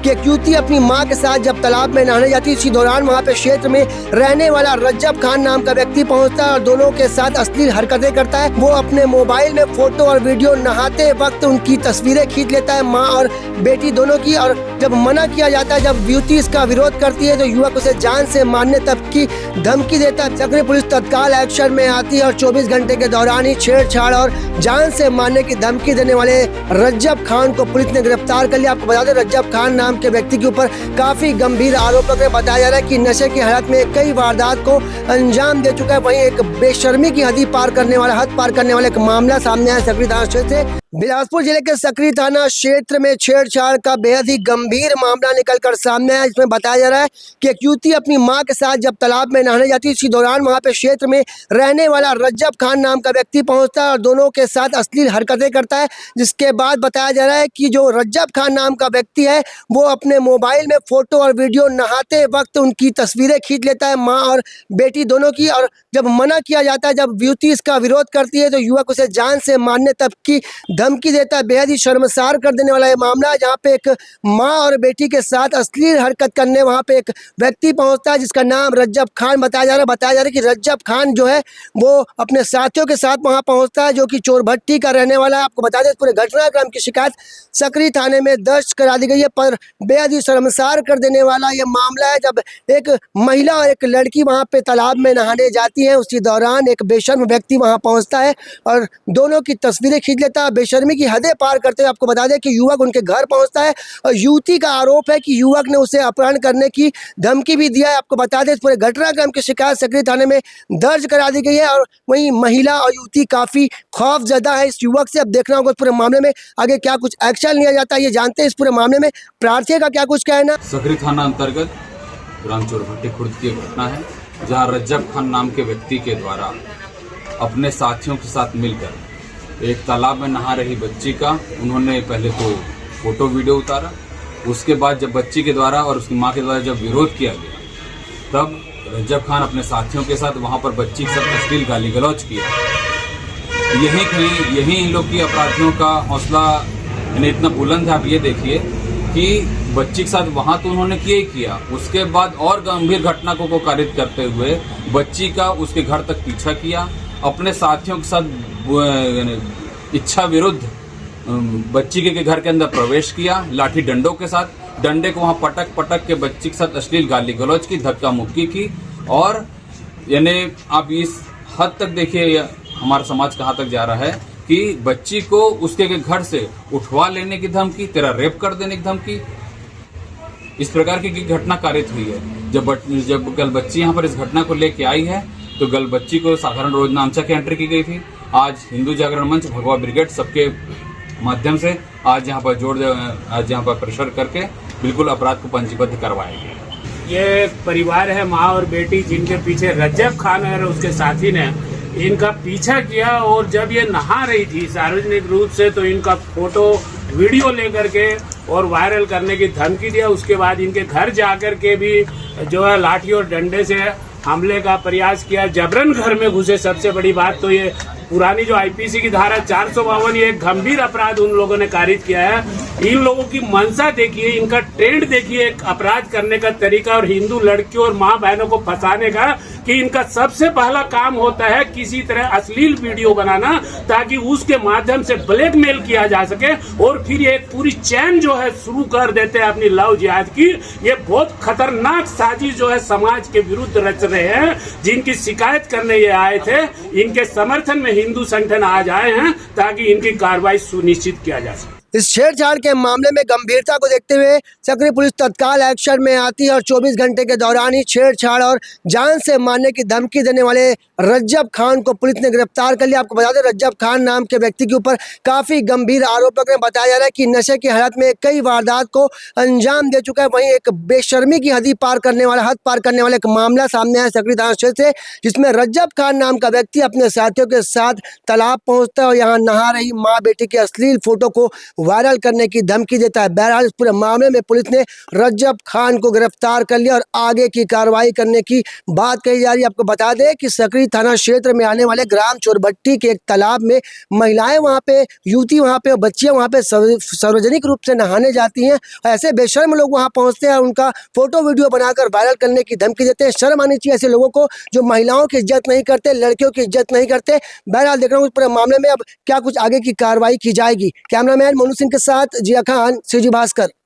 कि एक युवती अपनी मां के साथ जब तालाब में नहाने जाती है, इसी दौरान वहां पे क्षेत्र में रहने वाला रज्जब खान नाम का व्यक्ति पहुंचता है और दोनों के साथ अश्लील हरकतें करता है। वो अपने मोबाइल में फोटो और वीडियो नहाते वक्त उनकी तस्वीरें खींच लेता है, माँ और बेटी दोनों की। और जब मना किया जाता है, जब युवती इसका विरोध करती है तो युवक उसे जान से मारने तक की धमकी देता है। सकरी पुलिस तत्काल एक्शन में आती है और 24 घंटे के दौरान ही छेड़छाड़ और जान से मारने की धमकी देने वाले रज्जब खान को पुलिस ने गिरफ्तार कर लिया। आपको बता दें, रज्जब खान नाम के व्यक्ति के ऊपर काफी गंभीर आरोप लग रहे। बताया जा रहा है कि नशे की हालत में कई वारदात को अंजाम दे चुका है। वहीं एक बेशर्मी की हद पार करने वाला एक मामला सामने आया सकरी थाना क्षेत्र से। बिलासपुर जिले के सकरी थाना क्षेत्र में छेड़छाड़ का बेहद ही गंभीर मामला निकलकर सामने आया। इसमें बताया जा रहा है कि एक युवती अपनी मां के साथ जब तालाब में नहाने जाती है, इसी दौरान वहां पे क्षेत्र में रहने वाला रज्जब खान नाम का व्यक्ति पहुंचता है और दोनों के साथ अश्लील हरकतें करता है। जिसके बाद बताया जा रहा है कि जो रज्जब खान नाम का व्यक्ति है वो अपने मोबाइल में फोटो और वीडियो नहाते वक्त उनकी तस्वीरें खींच लेता है, माँ और बेटी दोनों की। और जब मना किया जाता है, जब युवती इसका विरोध करती है तो युवक उसे जान से मारने तक की धमकी देता है। बेहद ही शर्मसार कर देने वाला ये मामला है, जहाँ पे एक माँ और बेटी के साथ अश्लील हरकत करने वहाँ पे एक व्यक्ति पहुँचता है जिसका नाम रज्जब खान बताया जा रहा है कि रज्जब खान जो है वो अपने साथियों के साथ वहाँ पहुँचता है, जो कि चोरभट्टी का रहने वाला है। आपको बता दें, पूरे घटनाक्रम की शिकायत सकरी थाने में दर्ज करा दी गई है। पर बेहद ही शर्मसार कर देने वाला ये मामला है, जब एक महिला और एक लड़की वहाँ पे तालाब में नहाने जाती है, उसी दौरान एक बेशर्म व्यक्ति वहाँ पहुँचता है और दोनों की तस्वीरें खींच लेता है। बेशर्मी की हदें पार करते हुए आपको बता दें कि युवक उनके घर पहुँचता है और युवती का आरोप है कि युवक ने उसे अपहरण करने की धमकी भी दिया है। आपको बता दें, इस पूरे घटनाक्रम की शिकायत सकरी थाने में दर्ज करा दी गई है और वहीं महिला और युवती काफी खौफजदा है इस युवक से। अब देखना होगा इस पूरे मामले में आगे क्या कुछ एक्शन लिया जाता है, ये जानते हैं इस पूरे मामले में प्रार्थी का क्या कुछ कहना। सकरी थाना अंतर्गत ग्राम चोरभट्टी खुर्द की घटना है, जहां रज्जब खान नाम के व्यक्ति के द्वारा अपने साथियों के साथ मिलकर एक तालाब में नहा रही बच्ची का उन्होंने पहले तो फोटो वीडियो उतारा। उसके बाद जब बच्ची के द्वारा और उसकी मां के द्वारा जब विरोध किया गया, तब रज्जब खान अपने साथियों के साथ वहां पर बच्ची के साथ अश्लील गाली गलौज किया। यही इन लोग की अपराधियों का हौसला इतना बुलंद है। आप ये देखिए कि बच्ची के साथ वहां तो उन्होंने किया ही किया, उसके बाद और गंभीर घटना को कारित करते हुए बच्ची का उसके घर तक पीछा किया, अपने साथियों के साथ इच्छा विरुद्ध बच्ची के घर के अंदर प्रवेश किया, लाठी डंडों के साथ, डंडे को वहां पटक के बच्ची के साथ अश्लील गाली गलौज की, धक्का मुक्की की। और यानी आप इस हद तक देखिए हमारा समाज कहाँ तक जा रहा है कि बच्ची को उसके घर से उठवा लेने की धमकी, तेरा रेप कर देने की धमकी, इस प्रकार की घटना कारित हुई है। जब कल बच्ची यहाँ पर इस घटना को लेके आई है तो कल बच्ची को साधारण रोज नामचा की एंट्री की गई थी। आज हिंदू जागरण मंच, भगवा ब्रिगेड सबके माध्यम से आज यहाँ पर प्रेशर करके बिल्कुल अपराध को पंजीबद्ध करवाया गया। ये परिवार है, माँ और बेटी, जिनके पीछे रज्जब खान है और उसके साथी ने इनका पीछा किया। और जब ये नहा रही थी सार्वजनिक रूप से तो इनका फोटो वीडियो लेकर के और वायरल करने की धमकी दिया। उसके बाद इनके घर जाकर के भी जो है लाठी और डंडे से हमले का प्रयास किया, जबरन घर में घुसे। सबसे बड़ी बात तो ये पुरानी जो आईपीसी की धारा 452, ये एक गंभीर अपराध उन लोगों ने कारित किया है। इन लोगों की मंशा देखिए, इनका ट्रेंड देखिए, एक अपराध करने का तरीका और हिंदू लड़कियों और माँ बहनों को फंसाने का, कि इनका सबसे पहला काम होता है किसी तरह अश्लील वीडियो बनाना ताकि उसके माध्यम से ब्लैकमेल किया जा सके और फिर ये एक पूरी चैन जो है शुरू कर देते हैं अपनी लव जिहाद की। ये बहुत खतरनाक साजिश जो है समाज के विरुद्ध रच रहे हैं। जिनकी शिकायत करने ये आए थे, इनके समर्थन में हिंदू संगठन आज आए हैं ताकि इनकी कार्रवाई सुनिश्चित किया जा सके। इस छेड़छाड़ के मामले में गंभीरता को देखते हुए सकरी पुलिस तत्काल एक्शन में आती है और 24 घंटे के दौरान ही छेड़छाड़ और जान से मारने की धमकी देने वाले रज्जब खान को पुलिस ने गिरफ्तार कर लिया। आपको बता दें, रज्जब खान नाम के व्यक्ति के ऊपर काफी गंभीर आरोप लग रहे हैं। बताया जा रहा है कि नशे की हालत में कई वारदात को अंजाम दे चुका है। वहीं एक बेशर्मी की हद पार करने वाला एक मामला सामने आया सकरी थाना क्षेत्र से, जिसमें रज्जब खान नाम का व्यक्ति अपने साथियों के साथ तालाब पहुंचता है और यहाँ नहा रही माँ बेटी के अश्लील फोटो को वायरल करने की धमकी देता है। बहरहाल इस पूरे मामले में पुलिस ने रज्जब खान को गिरफ्तार कर लिया और आगे की कार्रवाई करने की बात कही जा रही है। आपको बता दें कि सकरी थाना क्षेत्र में आने वाले ग्राम चोरभट्टी के एक तालाब में महिलाएं वहां पे, युवती वहां पे, बच्चियां वहां पे सार्वजनिक रूप से नहाने जाती हैं। ऐसे बेशर्म लोग वहां पहुंचते हैं और उनका फोटो वीडियो बनाकर वायरल करने की धमकी देते हैं। शर्म आनी चाहिए ऐसे लोगों को जो महिलाओं की इज्जत नहीं करते, लड़कियों की इज्जत नहीं करते। बहरहाल देख रहा हूँ इस पूरे मामले में अब क्या कुछ आगे की कार्रवाई की जाएगी। कैमरामैन मोनू सिंह के साथ जिया खान, सीजी भास्कर।